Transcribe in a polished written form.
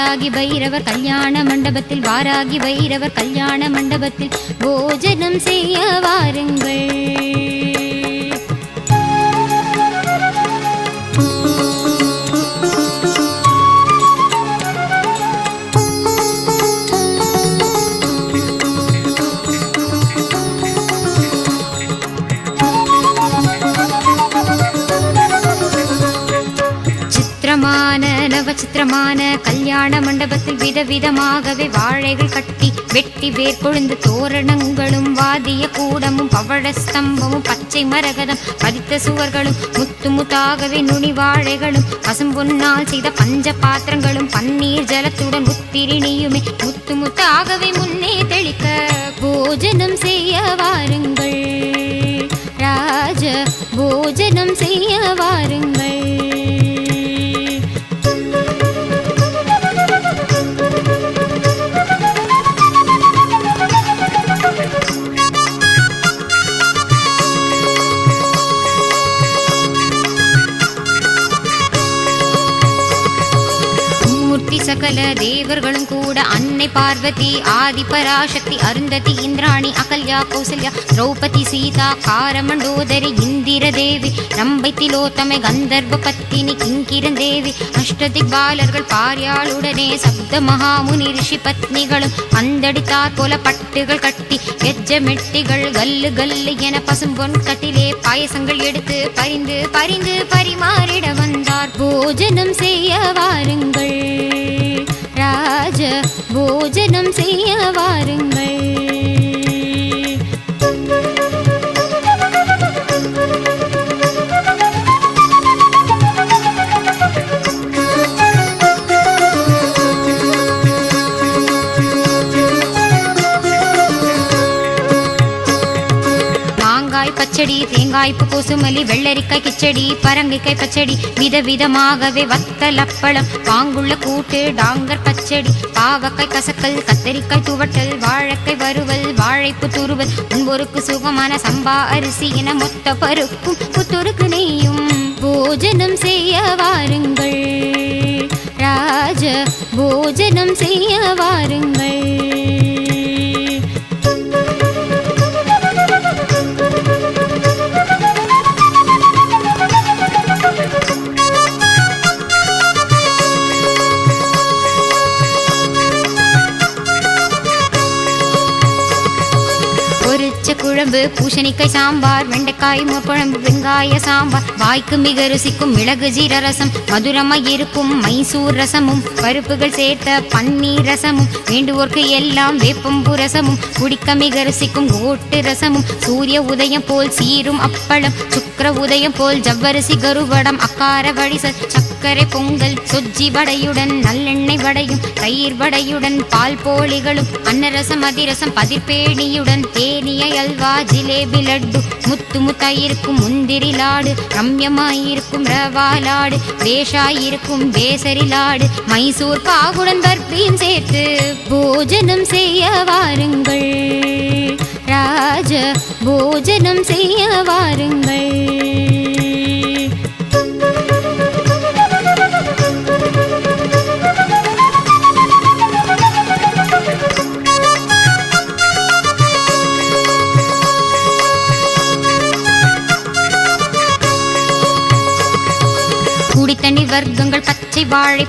வாராகி பைரவர் கல்யாண மண்டபத்தில் வாராகி பைரவர் கல்யாண மண்டபத்தில் போஜனம் செய்ய வாருங்கள். நவச்சித்திரமான கல்யாண மண்டபத்தில் விதவிதமாகவே வாழைகள் கட்டி வெட்டி வேர் கொழுந்து தோரணங்களும் வாதிய கூடமும் பவழ ஸ்தம்பமும் பச்சை மரகதம் பதித்த சுவர்களும் முத்து முத்தாகவே நுனி வாழைகளும் பசும்பொன்னால் செய்த பஞ்ச பாத்திரங்களும் பன்னீர் ஜலத்துடன் முத்திரிணியுமே முத்து முத்தாகவே முன்னே தெளிக்க போஜனம் செய்ய வாருங்கள். ராஜ போஜனம் செய்ய வாருங்கள். சகல தேவர்களும் கூட அன்னை பார்வதி ஆதி பராசக்தி அருந்ததி இந்திராணி அகல்யா கௌசல்யா திரௌபதி சீதா காரமண்டோதரி இந்திர தேவி ரம்பை திலோத்தமை கந்தர்வ பத்தினி கிங்கிரன் தேவி அஷ்டதிக்பாலர்கள் பாரியாளுடனே சப்த மகாமுனி ரிஷி பத்னிகளும் பந்தடித்தார் போல பட்டுகள் கட்டி எஜ்ஜமெட்டிகள் கல்லு கல்லு என பசும்பொன் கட்டிலே பாயசங்கள் எடுத்து பரிந்து பரிந்து பரிமாறிட வந்தார். போஜனம் செய்ய வாருங்கள். ராஜ போஜனம் செய்ய வாருங்கள். பச்சடி தேங்காய்ப்பு கோசுமலி வெள்ளரிக்காய் கிச்சடி பரங்கிக்காய் பச்சடி விதவிதமாகவே வத்தல் அப்பளம் பாங்குள்ள கூட்டு டாங்கர் பச்சடி பாவக்காய் கசக்கல் கத்தரிக்காய் துவட்டல் வாழைக்காய் வறுவல் வாழைப்பு துருவல் முன்பொருக்கு சுகமான சம்பா அரிசி என மொத்த பருப்பும் புத்தொருக்கு நெய்யும். போஜனம் செய்ய வாருங்கள். ராஜ போஜனம் செய்ய வாருங்கள். குழம்பு பூசணிக்காய் சாம்பார் வெண்டைக்காய் குழம்பு வெங்காய சாம்பார் வாய்க்கு மிக ருசிக்கும் மிளகு ஜீர ரசம் மதுரமாய் இருக்கும் மைசூர் ரசமும் பருப்புகள் சேர்த்த பன்னீர் ரசமும் வேண்டுவோர்க்கு எல்லாம் வேப்பம்பு ரசமும் குடிக்க மிக ருசிக்கும் ஓட்டு ரசமும் சூரிய உதயம் போல் சீரும் அப்பளம் சுக்கர உதயம் போல் ஜவ்வரிசி கருவடம் அக்கார வழிசல் சர்க்கரை பொங்கல் சொஜ்ஜி வடையுடன் நல்லெண்ணெய் வடையும் தயிர் வடையுடன் பால் போலிகளும் அன்னரசம் அதிரசம் பதிர்பேணியுடன் தேனிய அல்வா ஜிலேபி லட்டு முத்து முத்தாயிருக்கும் முந்திரி லாடு ரம்யமாயிருக்கும் ரவா லாடு பேஷாயிருக்கும் பேசரி லாடு மைசூர் பாகுடன் பர்பியும் சேர்த்து போஜனம் செய்ய வாருங்கள். ராஜ போஜனம் செய்ய வாருங்கள். குடித்தண்ணீர் வர்க்கங்கள் பச்சை வாழை